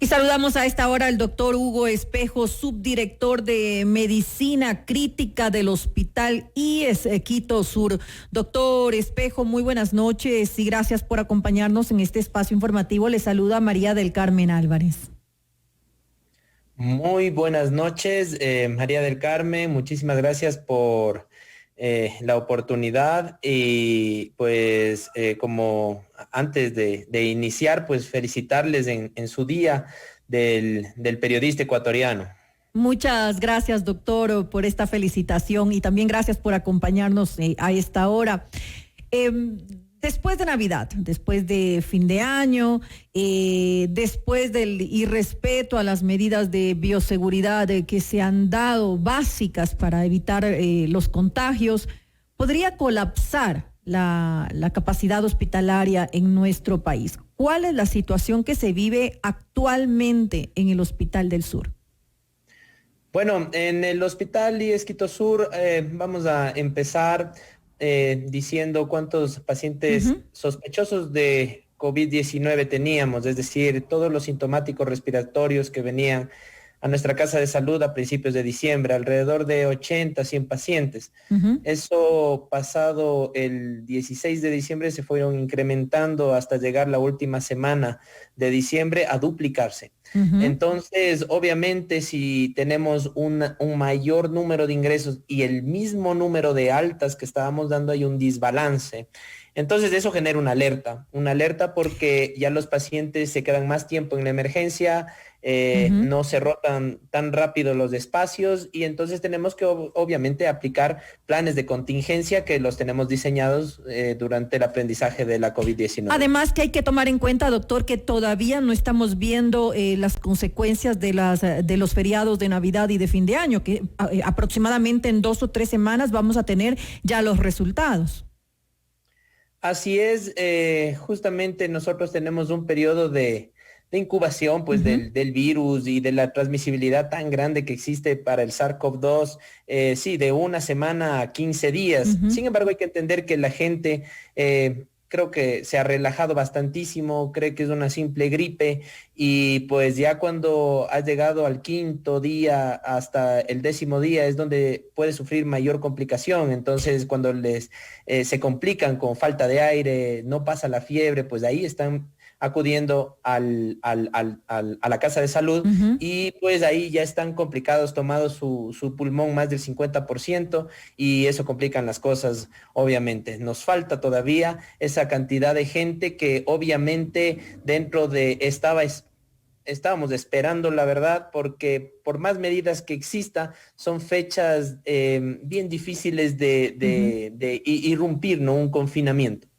Y saludamos a esta hora al doctor Hugo Espejo, subdirector de Medicina Crítica del Hospital IES Quito Sur. Doctor Espejo, muy buenas noches y gracias por acompañarnos en este espacio informativo. Le saluda María del Carmen Álvarez. Muy buenas noches, María del Carmen. Muchísimas gracias por la oportunidad y pues como antes de iniciar, pues felicitarles en su día del periodista ecuatoriano. Muchas gracias, doctor, por esta felicitación y también gracias por acompañarnos a esta hora. Después de Navidad, después de fin de año, después del irrespeto a las medidas de bioseguridad que se han dado básicas para evitar los contagios, ¿podría colapsar la capacidad hospitalaria en nuestro país? ¿Cuál es la situación que se vive actualmente en el Hospital del Sur? Bueno, en el Hospital IES Quito Sur vamos a empezar diciendo cuántos pacientes sospechosos de COVID-19 teníamos, es decir, todos los sintomáticos respiratorios que venían a nuestra casa de salud a principios de diciembre, alrededor de 80, 100 pacientes. Eso pasado el 16 de diciembre se fueron incrementando hasta llegar la última semana de diciembre a duplicarse. Entonces, obviamente, si tenemos un mayor número de ingresos y el mismo número de altas que estábamos dando, hay un desbalance. Entonces, eso genera una alerta porque ya los pacientes se quedan más tiempo en la emergencia, no se rotan tan rápido los espacios y entonces tenemos que obviamente aplicar planes de contingencia que los tenemos diseñados durante el aprendizaje de la COVID-19. Además que hay que tomar en cuenta, doctor, que todavía no estamos viendo las consecuencias de los feriados de Navidad y de fin de año, que aproximadamente en 2 o 3 semanas vamos a tener ya los resultados. Así es, justamente nosotros tenemos un periodo de incubación pues del virus y de la transmisibilidad tan grande que existe para el SARS-CoV-2, sí, de 1 semana a 15 días. Sin embargo, hay que entender que la gente creo que se ha relajado bastantísimo, cree que es una simple gripe y pues ya cuando has llegado al 5.º día hasta el 10.º día es donde puede sufrir mayor complicación. Entonces cuando se complican con falta de aire, no pasa la fiebre, pues ahí están acudiendo a la casa de salud y pues ahí ya están complicados, tomado su pulmón más del 50% y eso complican las cosas, obviamente. Nos falta todavía esa cantidad de gente que obviamente dentro de estábamos esperando, la verdad, porque por más medidas que exista, son fechas bien difíciles de irrumpir, ¿no? Un confinamiento.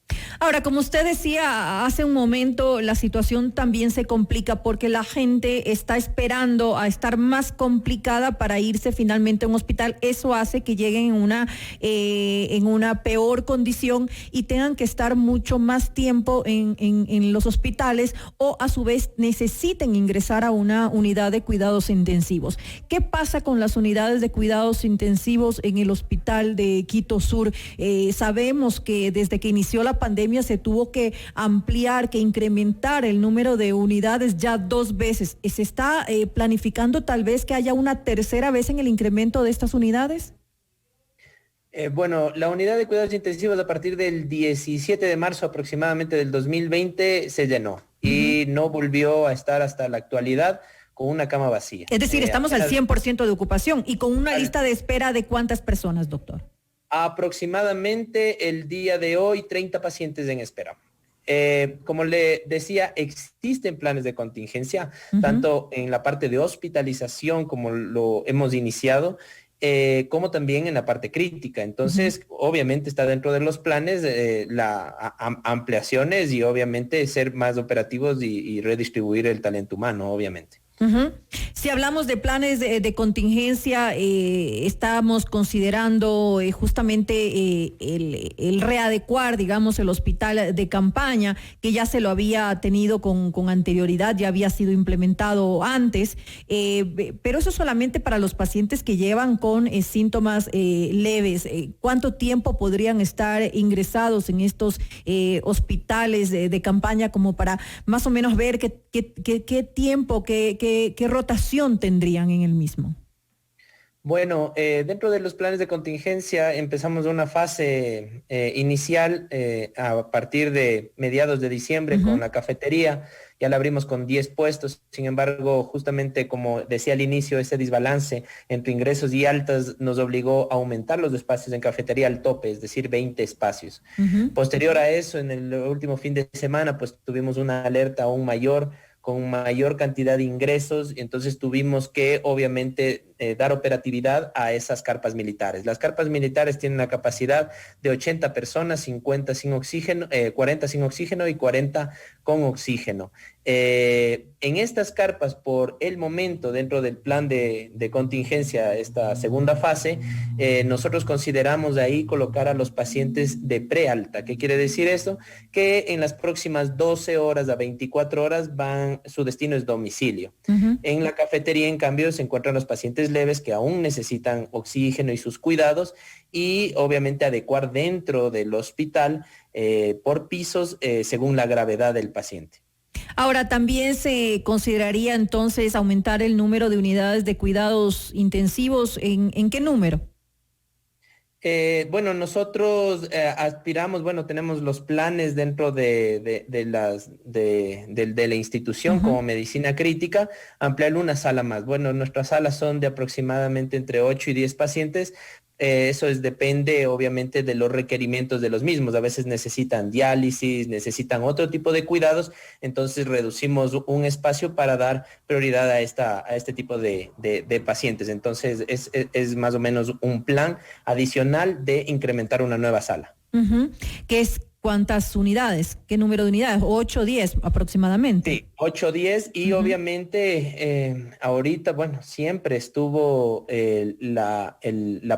Ahora, como usted decía hace un momento, la situación también se complica porque la gente está esperando a estar más complicada para irse finalmente a un hospital. Eso hace que lleguen en una peor condición y tengan que estar mucho más tiempo en los hospitales o a su vez necesiten ingresar a una unidad de cuidados intensivos. ¿Qué pasa con las unidades de cuidados intensivos en el Hospital de Quito Sur? Sabemos que desde que inició la pandemia se tuvo que ampliar, que incrementar el número de unidades ya 2 veces. ¿Se está planificando tal vez que haya una tercera vez en el incremento de estas unidades? Bueno, la unidad de cuidados intensivos a partir del 17 de marzo aproximadamente del 2020 se llenó y no volvió a estar hasta la actualidad con una cama vacía. Es decir, estamos al 100% de ocupación y con una lista de espera de ¿cuántas personas, doctor? Aproximadamente el día de hoy 30 pacientes en espera. Como le decía, existen planes de contingencia, tanto en la parte de hospitalización como lo hemos iniciado, como también en la parte crítica. Entonces, obviamente está dentro de los planes ampliaciones y obviamente ser más operativos y redistribuir el talento humano, obviamente. Si hablamos de planes de contingencia, estamos considerando justamente el readecuar, digamos, el hospital de campaña, que ya se lo había tenido con anterioridad, ya había sido implementado antes, pero eso solamente para los pacientes que llevan con síntomas leves. ¿Cuánto tiempo podrían estar ingresados en estos hospitales de campaña, como para más o menos ver qué tiempo, qué rotación tendrían en el mismo? Bueno, dentro de los planes de contingencia empezamos una fase inicial a partir de mediados de diciembre con la cafetería. Ya la abrimos con 10 puestos. Sin embargo, justamente como decía al inicio, ese desbalance entre ingresos y altas nos obligó a aumentar los espacios en cafetería al tope, es decir, 20 espacios. Posterior a eso, en el último fin de semana, pues tuvimos una alerta aún mayor, con mayor cantidad de ingresos, entonces tuvimos que obviamente dar operatividad a esas carpas militares. Las carpas militares tienen la capacidad de 80 personas, 50 sin oxígeno, 40 sin oxígeno y 40 con oxígeno. En estas carpas, por el momento, dentro del plan de contingencia, esta segunda fase, nosotros consideramos ahí colocar a los pacientes de prealta. ¿Qué quiere decir eso? Que en las próximas 12 horas a 24 horas su destino es domicilio. En la cafetería, en cambio, se encuentran los pacientes leves que aún necesitan oxígeno y sus cuidados, y obviamente adecuar dentro del hospital por pisos según la gravedad del paciente. Ahora, también se consideraría entonces aumentar el número de unidades de cuidados intensivos. ¿En qué número? Bueno, nosotros aspiramos, bueno, tenemos los planes dentro de la institución como medicina crítica, ampliar una sala más. Bueno, nuestras salas son de aproximadamente entre 8 y 10 pacientes. Depende obviamente de los requerimientos de los mismos. A veces necesitan diálisis, necesitan otro tipo de cuidados, entonces reducimos un espacio para dar prioridad a este tipo de pacientes. Entonces es más o menos un plan adicional de incrementar una nueva sala. ¿Qué es cuántas unidades? ¿Qué número de unidades? 8 o 10 aproximadamente. Sí, 8 o 10 y obviamente ahorita, bueno, siempre estuvo la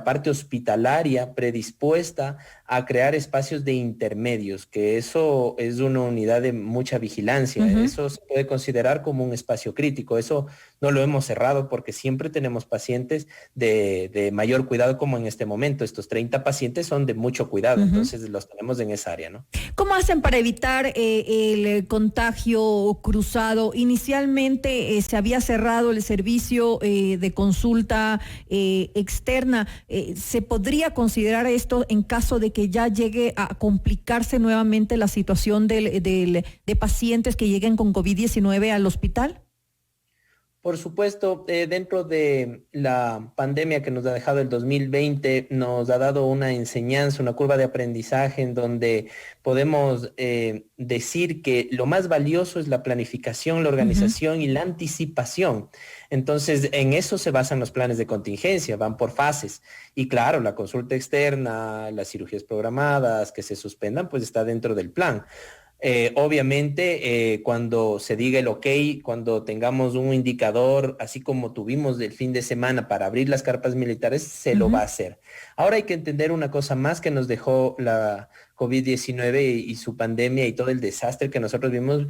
parte hospitalaria predispuesta a crear espacios de intermedios, que eso es una unidad de mucha vigilancia. Eso se puede considerar como un espacio crítico. Eso no lo hemos cerrado porque siempre tenemos pacientes de mayor cuidado, como en este momento. Estos 30 pacientes son de mucho cuidado, entonces los tenemos en esa área, ¿no? ¿Cómo hacen para evitar el contagio cruzado? Inicialmente se había cerrado el servicio de consulta externa. ¿Se podría considerar esto en caso de que ya llegue a complicarse nuevamente la situación de pacientes que lleguen con COVID-19 al hospital? Por supuesto, dentro de la pandemia que nos ha dejado el 2020, nos ha dado una enseñanza, una curva de aprendizaje en donde podemos decir que lo más valioso es la planificación, la organización y la anticipación. Entonces, en eso se basan los planes de contingencia, van por fases. Y claro, la consulta externa, las cirugías programadas que se suspendan, pues está dentro del plan. Obviamente, cuando se diga el ok, cuando tengamos un indicador, así como tuvimos el fin de semana para abrir las carpas militares, se lo va a hacer. Ahora hay que entender una cosa más que nos dejó la COVID-19 y su pandemia y todo el desastre que nosotros vimos,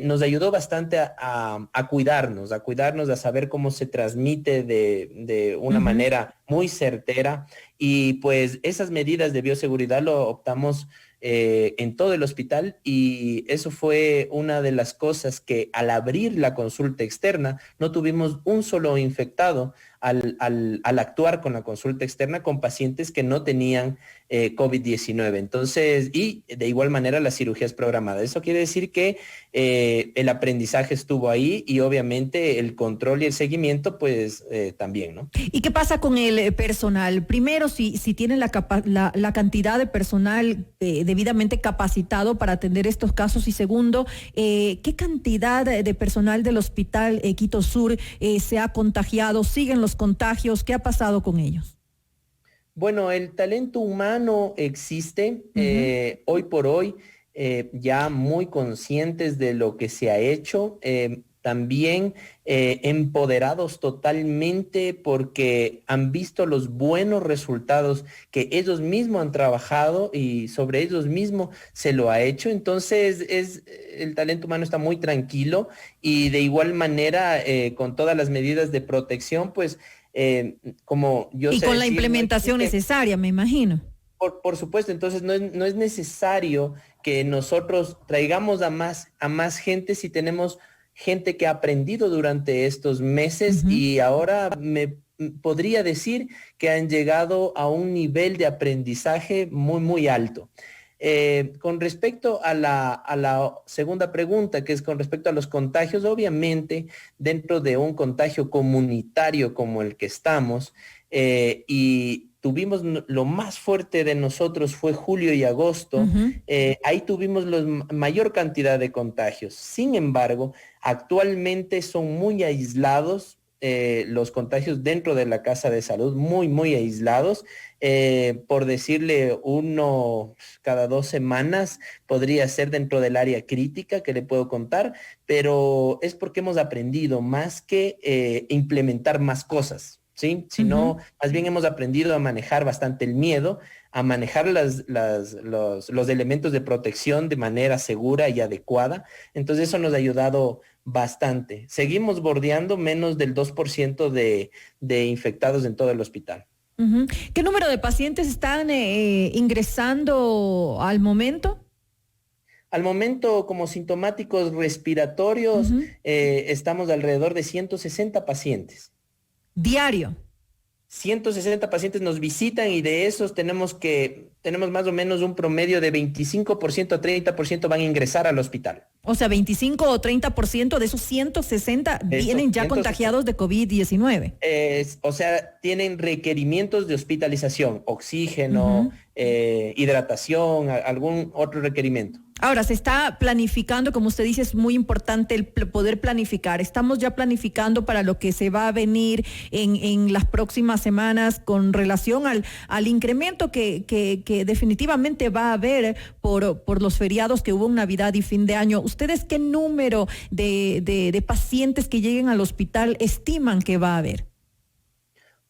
nos ayudó bastante a cuidarnos, a saber cómo se transmite de una manera muy certera, y pues esas medidas de bioseguridad lo optamos en todo el hospital, y eso fue una de las cosas que al abrir la consulta externa no tuvimos un solo infectado al actuar con la consulta externa con pacientes que no tenían COVID-19. Entonces, y de igual manera las cirugías programadas. Eso quiere decir que el aprendizaje estuvo ahí, y obviamente el control y el seguimiento pues también, ¿no? ¿Y qué pasa con el personal? Primero, si tienen la cantidad de personal debidamente capacitado para atender estos casos, y segundo, ¿qué cantidad de personal del hospital Quito Sur se ha contagiado? ¿Siguen los contagios? ¿Qué ha pasado con ellos? Bueno, el talento humano existe hoy por hoy, ya muy conscientes de lo que se ha hecho. también empoderados totalmente porque han visto los buenos resultados que ellos mismos han trabajado y sobre ellos mismos se lo ha hecho. Entonces, el talento humano está muy tranquilo y de igual manera, con todas las medidas de protección, pues, como yo Y sé con la decir, implementación necesaria, me imagino. por supuesto, entonces no es necesario que nosotros traigamos a más gente si tenemos gente que ha aprendido durante estos meses y ahora me podría decir que han llegado a un nivel de aprendizaje muy, muy alto. Con respecto a la segunda pregunta, que es con respecto a los contagios, obviamente dentro de un contagio comunitario como el que estamos, y tuvimos lo más fuerte de nosotros fue julio y agosto, ahí tuvimos la mayor cantidad de contagios. Sin embargo, actualmente son muy aislados los contagios dentro de la casa de salud, muy, muy aislados. Por decirle uno cada 2 semanas podría ser dentro del área crítica que le puedo contar, pero es porque hemos aprendido más que implementar más cosas. ¿Sí? Sino más bien hemos aprendido a manejar bastante el miedo, a manejar los elementos de protección de manera segura y adecuada. Entonces eso nos ha ayudado bastante. Seguimos bordeando menos del 2% de infectados en todo el hospital. ¿Qué número de pacientes están ingresando al momento? Al momento, como sintomáticos respiratorios, estamos alrededor de 160 pacientes. Diario. 160 pacientes nos visitan y de esos tenemos más o menos un promedio de 25% a 30% van a ingresar al hospital. O sea, 25 o 30% de esos 160 vienen ya contagiados de COVID-19. O sea, tienen requerimientos de hospitalización, oxígeno, hidratación, algún otro requerimiento. Ahora, se está planificando, como usted dice, es muy importante el poder planificar. Estamos ya planificando para lo que se va a venir en las próximas semanas con relación al incremento que definitivamente va a haber por los feriados que hubo en Navidad y fin de año. ¿Ustedes qué número de pacientes que lleguen al hospital estiman que va a haber?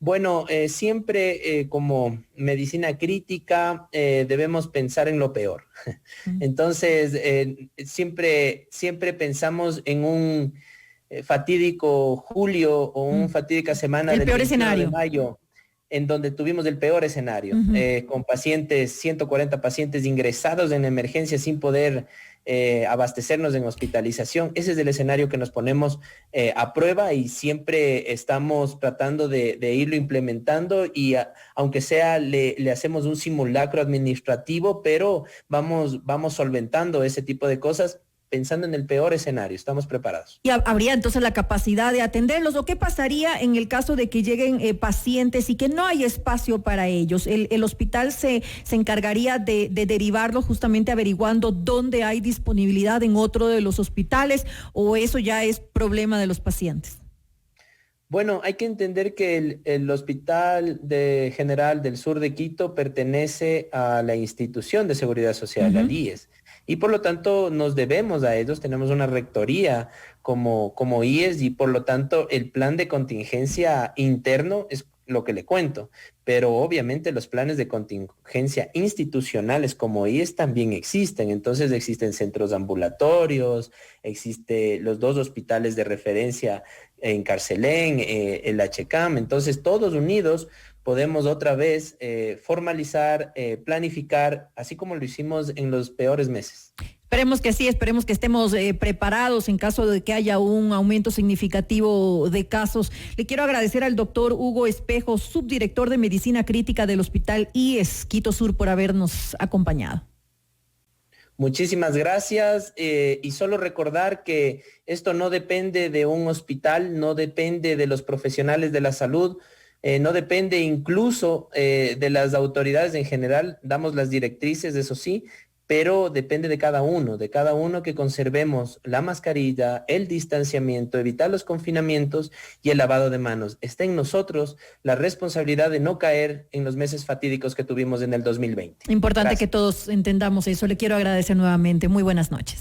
Bueno, siempre como medicina crítica debemos pensar en lo peor. Entonces, siempre pensamos en un fatídico julio o un fatídica semana el del peor 21 escenario de mayo, en donde tuvimos el peor escenario, con 140 pacientes ingresados en emergencia sin poder abastecernos en hospitalización. Ese es el escenario que nos ponemos a prueba y siempre estamos tratando de irlo implementando y aunque sea le hacemos un simulacro administrativo, pero vamos solventando ese tipo de cosas pensando en el peor escenario. Estamos preparados. ¿Y habría entonces la capacidad de atenderlos? ¿O qué pasaría en el caso de que lleguen pacientes y que no hay espacio para ellos? ¿El hospital se encargaría de derivarlos justamente averiguando dónde hay disponibilidad en otro de los hospitales o eso ya es problema de los pacientes? Bueno, hay que entender que el Hospital General del Sur de Quito pertenece a la Institución de Seguridad Social, al IES, y por lo tanto nos debemos a ellos, tenemos una rectoría como IES y por lo tanto el plan de contingencia interno es lo que le cuento, pero obviamente los planes de contingencia institucionales como IES también existen, entonces existen centros ambulatorios, existen los 2 hospitales de referencia en Carcelén, el HCAM, entonces todos unidos podemos otra vez formalizar, planificar, así como lo hicimos en los peores meses. Esperemos que sí, esperemos que estemos preparados en caso de que haya un aumento significativo de casos. Le quiero agradecer al doctor Hugo Espejo, subdirector de Medicina Crítica del Hospital IES Quito Sur, por habernos acompañado. Muchísimas gracias y solo recordar que esto no depende de un hospital, no depende de los profesionales de la salud, no depende incluso de las autoridades en general, damos las directrices, eso sí, pero depende de cada uno que conservemos la mascarilla, el distanciamiento, evitar los confinamientos y el lavado de manos. Está en nosotros la responsabilidad de no caer en los meses fatídicos que tuvimos en el 2020. Importante que todos entendamos eso. Le quiero agradecer nuevamente. Muy buenas noches.